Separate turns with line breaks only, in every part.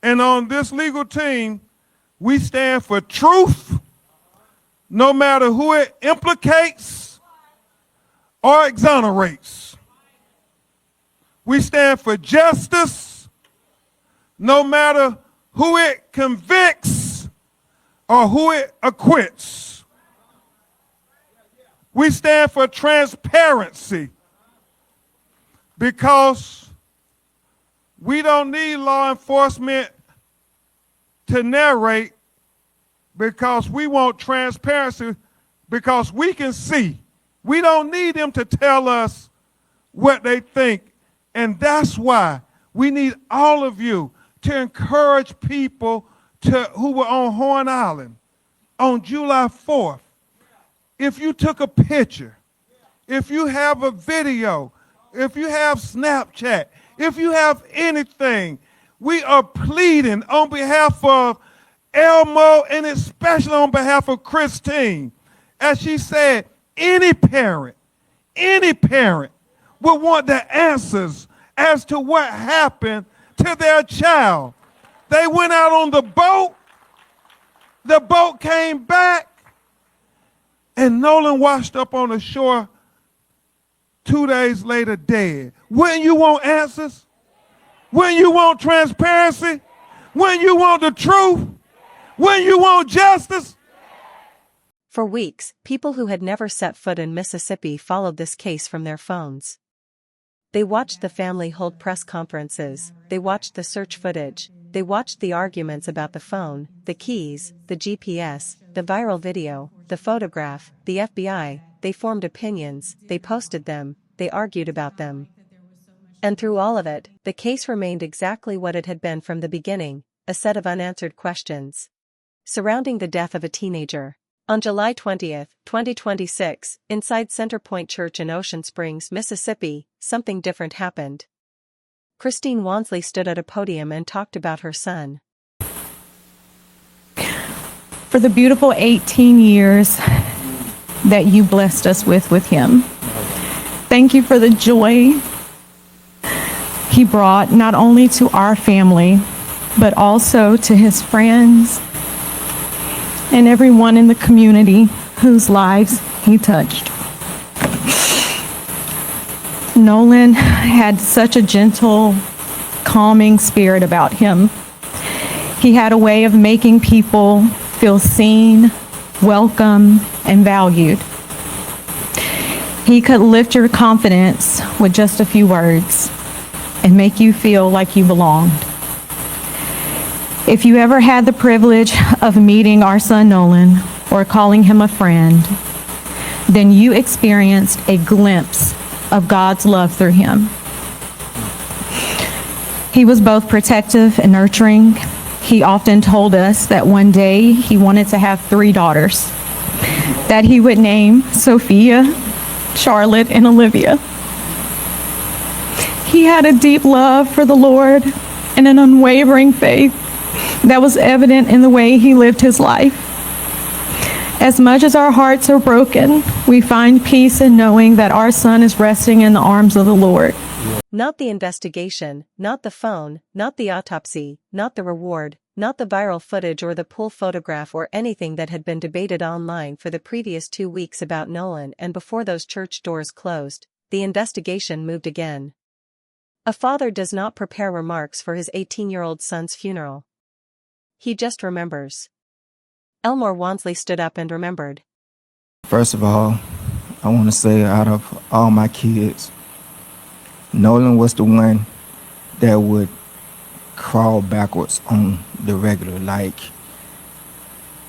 And on this legal team, we stand for truth, no matter who it implicates or exonerates. We stand for justice, no matter who it convicts or who it acquits. We stand for transparency because we don't need law enforcement to narrate, because we want transparency because we can see. We don't need them to tell us what they think. And that's why we need all of you to encourage people who were on Horn Island on July 4th. If you took a picture, if you have a video, if you have Snapchat, if you have anything, we are pleading on behalf of Elmo and especially on behalf of Christine. As she said, any parent would want the answers as to what happened to their child. They went out on the boat came back, and Nolan washed up on the shore 2 days later dead. Wouldn't you want answers? Wouldn't you want transparency? Wouldn't you want the truth? Wouldn't you want justice?
For weeks, people who had never set foot in Mississippi followed this case from their phones. They watched the family hold press conferences, they watched the search footage, they watched the arguments about the phone, the keys, the GPS, the viral video, the photograph, the FBI. They formed opinions, they posted them, they argued about them. And through all of it, the case remained exactly what it had been from the beginning, a set of unanswered questions surrounding the death of a teenager. On July 20, 2026, inside Center Point Church in Ocean Springs, Mississippi, something different happened. Christine Wansley stood at a podium and talked about her son.
For the beautiful 18 years that you blessed us with him. Thank you for the joy he brought not only to our family, but also to his friends and everyone in the community whose lives he touched. Nolan had such a gentle, calming spirit about him. He had a way of making people feel seen, welcome, and valued. He could lift your confidence with just a few words and make you feel like you belonged. If you ever had the privilege of meeting our son Nolan or calling him a friend, then you experienced a glimpse of God's love through him. He was both protective and nurturing. He often told us that one day he wanted to have 3 daughters that he would name Sophia, Charlotte, and Olivia. He had a deep love for the Lord and an unwavering faith that was evident in the way he lived his life. As much as our hearts are broken, we find peace in knowing that our son is resting in the arms of the Lord.
Not the investigation, not the phone, not the autopsy, not the reward, not the viral footage or the pool photograph or anything that had been debated online for the previous 2 weeks about Nolan and before those church doors closed, the investigation moved again. A father does not prepare remarks for his 18-year-old son's funeral. He just remembers. Elmore Wansley stood up and remembered.
First of all, I want to say out of all my kids, Nolan was the one that would crawl backwards on the regular. Like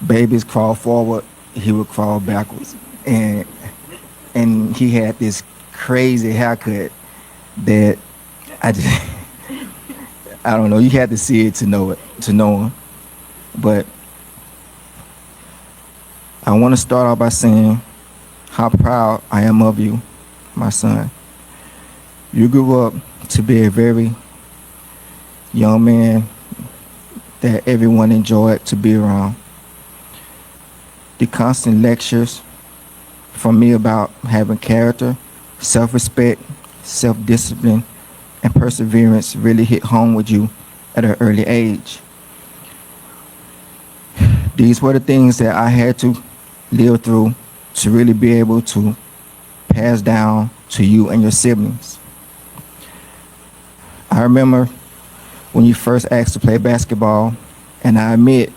babies crawl forward, he would crawl backwards. And he had this crazy haircut that I don't know, you had to see it to know him. But I want to start off by saying how proud I am of you, my son. You grew up to be a very young man that everyone enjoyed to be around. The constant lectures from me about having character, self-respect, self-discipline, and perseverance really hit home with you at an early age. These were the things that I had to live through to really be able to pass down to you and your siblings. I remember when you first asked to play basketball, and I admit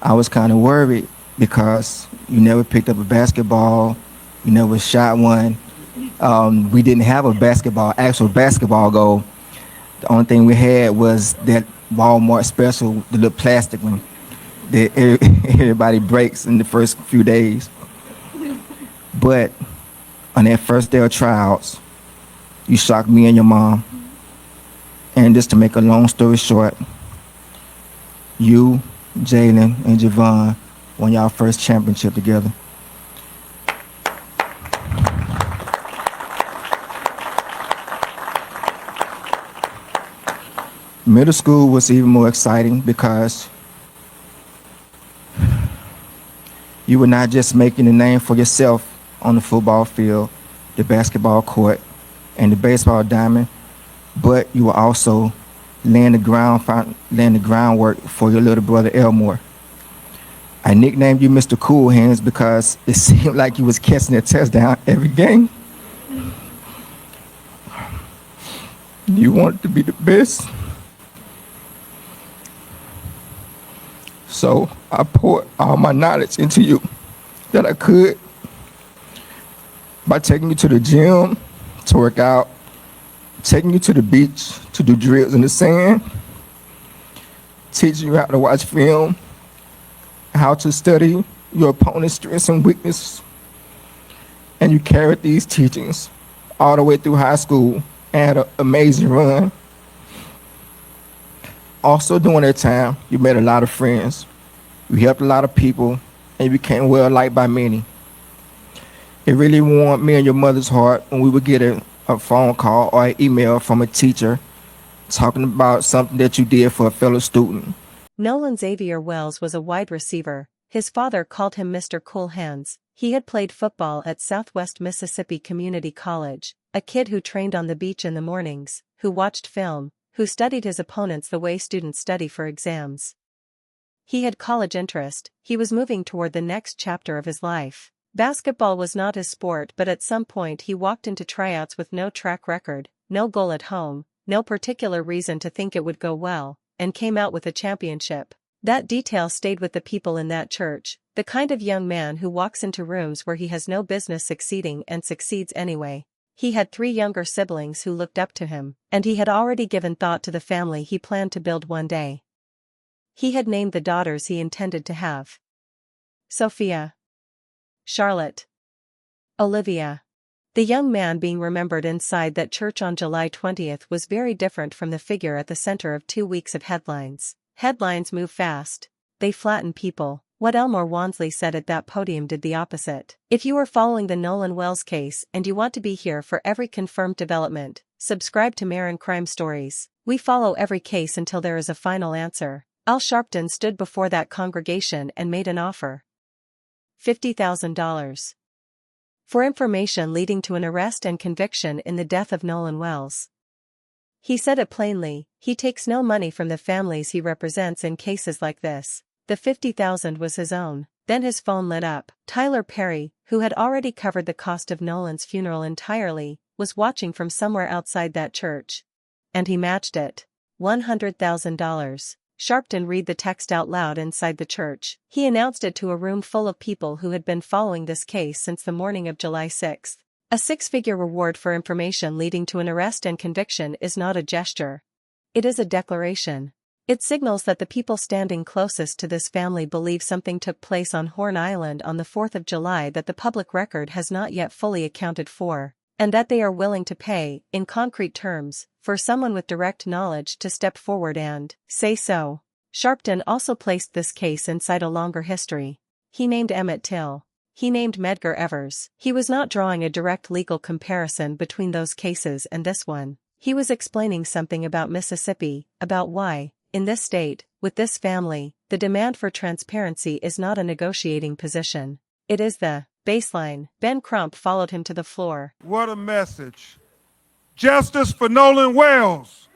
I was kind of worried because you never picked up a basketball, you never shot one. We didn't have a actual basketball goal. The only thing we had was that Walmart special, the little plastic one that everybody breaks in the first few days. But on that first day of tryouts, you shocked me and your mom. And just to make a long story short, you, Jalen, and Javon won y'all first championship together. Middle school was even more exciting because you were not just making a name for yourself on the football field, the basketball court, and the baseball diamond, but you were also laying the groundwork for your little brother Elmore. I nicknamed you Mr. Cool Hands because it seemed like you was catching a touchdown every game. You wanted to be the best. So I poured all my knowledge into you that I could by taking you to the gym to work out, taking you to the beach to do drills in the sand, teaching you how to watch film, how to study your opponent's strengths and weaknesses. And you carried these teachings all the way through high school and had an amazing run. Also during that time, you made a lot of friends. You helped a lot of people and you became well liked by many. It really warmed me and your mother's heart when we would get a phone call or an email from a teacher talking about something that you did for a fellow student.
Nolan Xavier Wells was a wide receiver. His father called him Mr. Cool Hands. He had played football at Southwest Mississippi Community College, a kid who trained on the beach in the mornings, who watched film, who studied his opponents the way students study for exams. He had college interest. He was moving toward the next chapter of his life. Basketball was not his sport, but at some point he walked into tryouts with no track record, no goal at home, no particular reason to think it would go well, and came out with a championship. That detail stayed with the people in that church, the kind of young man who walks into rooms where he has no business succeeding and succeeds anyway. He had 3 younger siblings who looked up to him, and he had already given thought to the family he planned to build one day. He had named the daughters he intended to have: Sophia, Charlotte, Olivia. The young man being remembered inside that church on July 20th was very different from the figure at the center of 2 weeks of headlines. Headlines move fast. They flatten people. What Elmore Wansley said at that podium did the opposite. If you are following the Nolan Wells case and you want to be here for every confirmed development, subscribe to Marin Crime Stories. We follow every case until there is a final answer. Al Sharpton stood before that congregation and made an offer: $50,000. For information leading to an arrest and conviction in the death of Nolan Wells. He said it plainly, he takes no money from the families he represents in cases like this. The $50,000 was his own. Then his phone lit up. Tyler Perry, who had already covered the cost of Nolan's funeral entirely, was watching from somewhere outside that church. And he matched it. $100,000. Sharpton read the text out loud inside the church. He announced it to a room full of people who had been following this case since the morning of July 6th. A 6-figure reward for information leading to an arrest and conviction is not a gesture. It is a declaration. It signals that the people standing closest to this family believe something took place on Horn Island on the 4th of July that the public record has not yet fully accounted for, and that they are willing to pay, in concrete terms, for someone with direct knowledge to step forward and say so. Sharpton also placed this case inside a longer history. He named Emmett Till. He named Medgar Evers. He was not drawing a direct legal comparison between those cases and this one. He was explaining something about Mississippi, about why, in this state, with this family, the demand for transparency is not a negotiating position. It is the baseline. Ben Crump followed him to the floor.
What a message. Justice for Nolan Wells.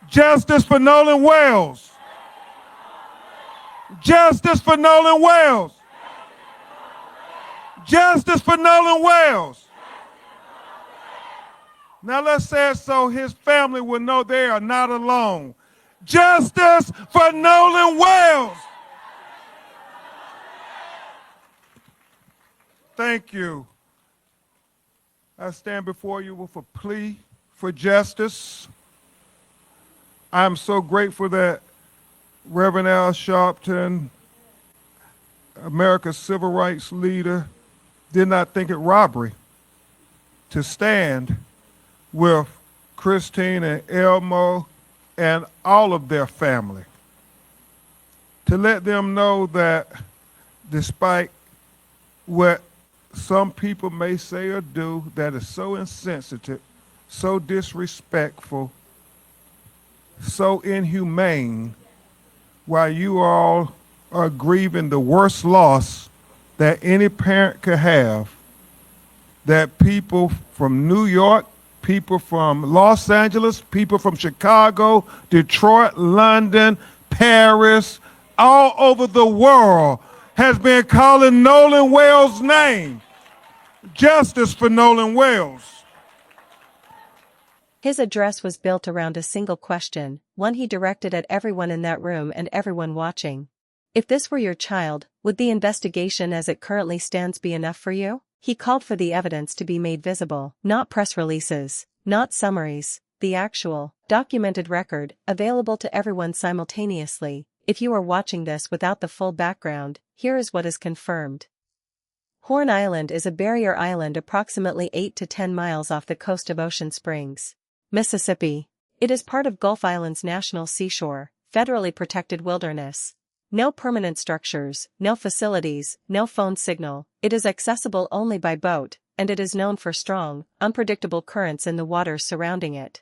Justice for Nolan Wells. Justice for Nolan Wells. Justice for Nolan Wells. Now let's say it so his family will know they are not alone. Justice for Nolan Wells. Thank you. I stand before you with a plea for justice. I'm so grateful that Reverend Al Sharpton, America's civil rights leader, did not think it robbery to stand with Christine and Elmo and all of their family, to let them know that despite what some people may say or do that is so insensitive, so disrespectful, so inhumane, while you all are grieving the worst loss that any parent could have, that people from New York, people from Los Angeles, people from Chicago, Detroit, London, Paris, all over the world has been calling Nolan Wells' name. Justice for Nolan Wells.
His address was built around a single question, one he directed at everyone in that room and everyone watching. If this were your child, would the investigation as it currently stands be enough for you? He called for the evidence to be made visible, not press releases, not summaries, the actual, documented record, available to everyone simultaneously. If you are watching this without the full background, here is what is confirmed. Horn Island is a barrier island approximately 8 to 10 miles off the coast of Ocean Springs, Mississippi. It is part of Gulf Island's National Seashore, federally protected wilderness. No permanent structures, no facilities, no phone signal. It is accessible only by boat, and it is known for strong, unpredictable currents in the waters surrounding it.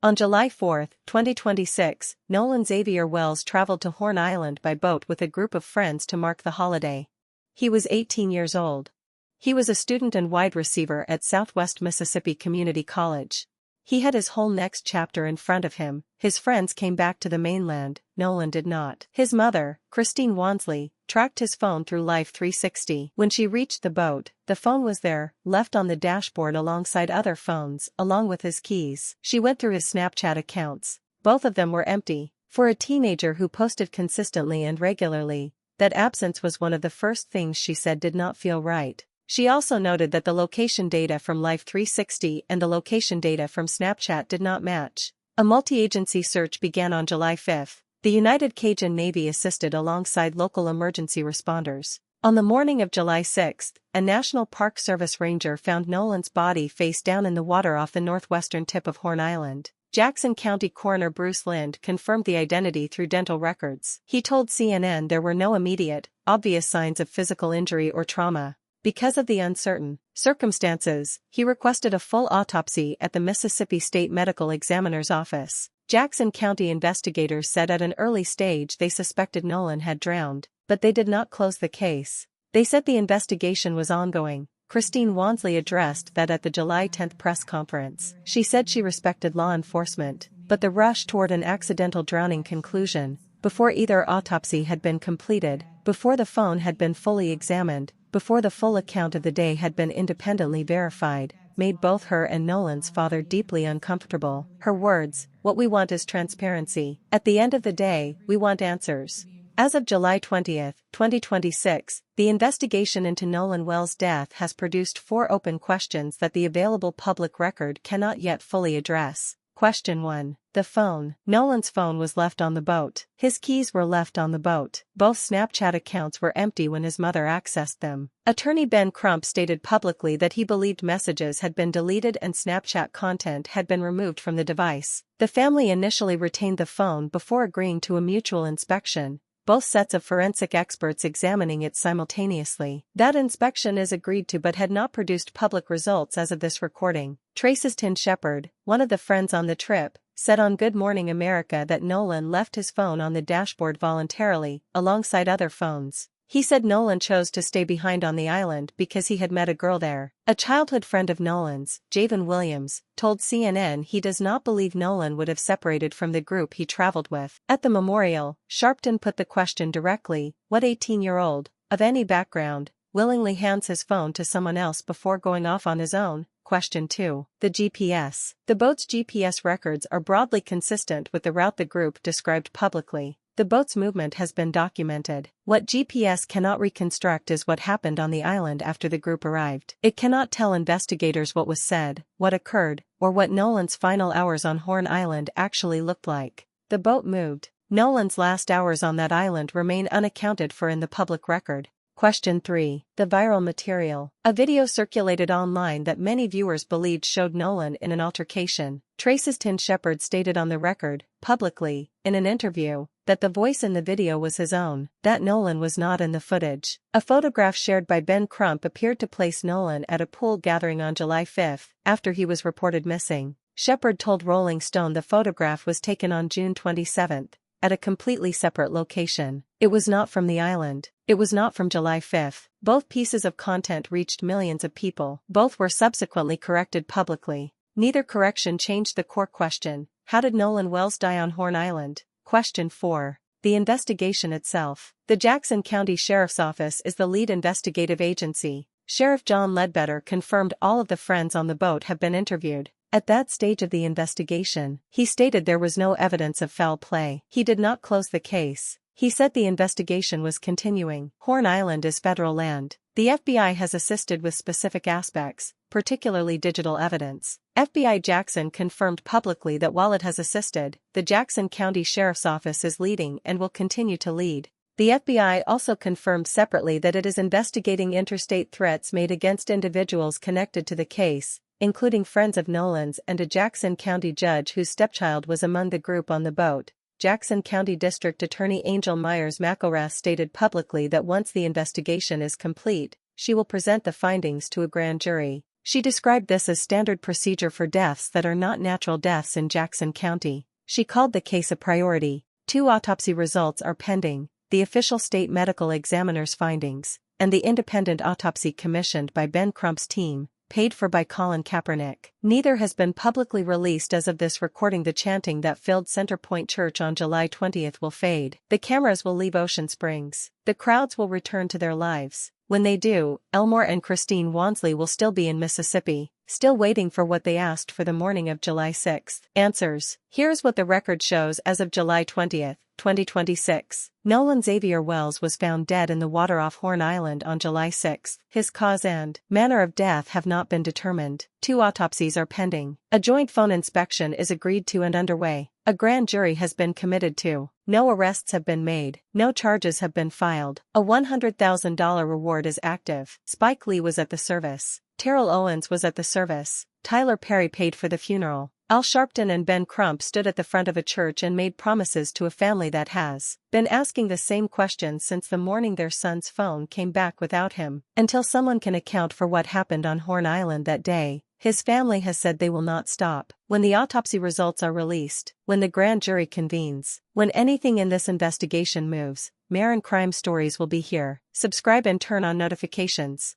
On July 4, 2026, Nolan Xavier Wells traveled to Horn Island by boat with a group of friends to mark the holiday. He was 18 years old. He was a student and wide receiver at Southwest Mississippi Community College. He had his whole next chapter in front of him. His friends came back to the mainland, Nolan did not. His mother, Christine Wansley, tracked his phone through Life 360. When she reached the boat, the phone was there, left on the dashboard alongside other phones, along with his keys. She went through his Snapchat accounts. Both of them were empty. For a teenager who posted consistently and regularly, that absence was one of the first things she said did not feel right. She also noted that the location data from Life 360 and the location data from Snapchat did not match. A multi-agency search began on July 5. The United Cajun Navy assisted alongside local emergency responders. On the morning of July 6, a National Park Service ranger found Nolan's body face down in the water off the northwestern tip of Horn Island. Jackson County Coroner Bruce Lind confirmed the identity through dental records. He told CNN there were no immediate, obvious signs of physical injury or trauma. Because of the uncertain circumstances, he requested a full autopsy at the Mississippi State Medical Examiner's office. Jackson County investigators said at an early stage they suspected Nolan had drowned, but they did not close the case. They said the investigation was ongoing. Christine Wansley addressed that at the July 10 press conference. She said she respected law enforcement, but the rush toward an accidental drowning conclusion, before either autopsy had been completed, before the phone had been fully examined, before the full account of the day had been independently verified, made both her and Nolan's father deeply uncomfortable. Her words, "What we want is transparency. At the end of the day, we want answers." As of July 20, 2026, the investigation into Nolan Wells' death has produced 4 open questions that the available public record cannot yet fully address. Question 1. The phone. Nolan's phone was left on the boat. His keys were left on the boat. Both Snapchat accounts were empty when his mother accessed them. Attorney Ben Crump stated publicly that he believed messages had been deleted and Snapchat content had been removed from the device. The family initially retained the phone before agreeing to a mutual inspection, both sets of forensic experts examining it simultaneously. That inspection is agreed to but had not produced public results as of this recording. Traciston Shepard, one of the friends on the trip, said on Good Morning America that Nolan left his phone on the dashboard voluntarily, alongside other phones. He said Nolan chose to stay behind on the island because he had met a girl there. A childhood friend of Nolan's, Javen Williams, told CNN he does not believe Nolan would have separated from the group he traveled with. At the memorial, Sharpton put the question directly, what 18-year-old, of any background, willingly hands his phone to someone else before going off on his own? Question 2. The GPS. The boat's GPS records are broadly consistent with the route the group described publicly. The boat's movement has been documented. What GPS cannot reconstruct is what happened on the island after the group arrived. It cannot tell investigators what was said, what occurred, or what Nolan's final hours on Horn Island actually looked like. The boat moved. Nolan's last hours on that island remain unaccounted for in the public record. Question 3. The viral material. A video circulated online that many viewers believed showed Nolan in an altercation. Trace's Tin Shepard stated on the record, publicly, in an interview, that the voice in the video was his own, that Nolan was not in the footage. A photograph shared by Ben Crump appeared to place Nolan at a pool gathering on July 5, after he was reported missing. Shepard told Rolling Stone the photograph was taken on June 27, at a completely separate location. It was not from the island. It was not from July 5. Both pieces of content reached millions of people. Both were subsequently corrected publicly. Neither correction changed the core question, how did Nolan Wells die on Horn Island? Question 4. The investigation itself. The Jackson County Sheriff's Office is the lead investigative agency. Sheriff John Ledbetter confirmed all of the friends on the boat have been interviewed. At that stage of the investigation, he stated there was no evidence of foul play. He did not close the case. He said the investigation was continuing. Horn Island is federal land. The FBI has assisted with specific aspects, particularly digital evidence. FBI Jackson confirmed publicly that while it has assisted, the Jackson County Sheriff's Office is leading and will continue to lead. The FBI also confirmed separately that it is investigating interstate threats made against individuals connected to the case, including friends of Nolan's and a Jackson County judge whose stepchild was among the group on the boat. Jackson County District Attorney Angel Myers-McElrath stated publicly that once the investigation is complete, she will present the findings to a grand jury. She described this as standard procedure for deaths that are not natural deaths in Jackson County. She called the case a priority. 2 autopsy results are pending, the official state medical examiner's findings, and the independent autopsy commissioned by Ben Crump's team, paid for by Colin Kaepernick. Neither has been publicly released as of this recording. The chanting that filled Center Point Church on July 20 will fade. The cameras will leave Ocean Springs. The crowds will return to their lives. When they do, Elmore and Christine Wansley will still be in Mississippi, still waiting for what they asked for the morning of July 6. Answers. Here's what the record shows as of July 20, 2026. Nolan Xavier Wells was found dead in the water off Horn Island on July 6. His cause and manner of death have not been determined. 2 autopsies are pending. A joint phone inspection is agreed to and underway. A grand jury has been committed to. No arrests have been made. No charges have been filed. A $100,000 reward is active. Spike Lee was at the service. Terrell Owens was at the service. Tyler Perry paid for the funeral. Al Sharpton and Ben Crump stood at the front of a church and made promises to a family that has been asking the same questions since the morning their son's phone came back without him. Until someone can account for what happened on Horn Island that day, his family has said they will not stop. When the autopsy results are released, when the grand jury convenes, when anything in this investigation moves, Marin Crime Stories will be here. Subscribe and turn on notifications.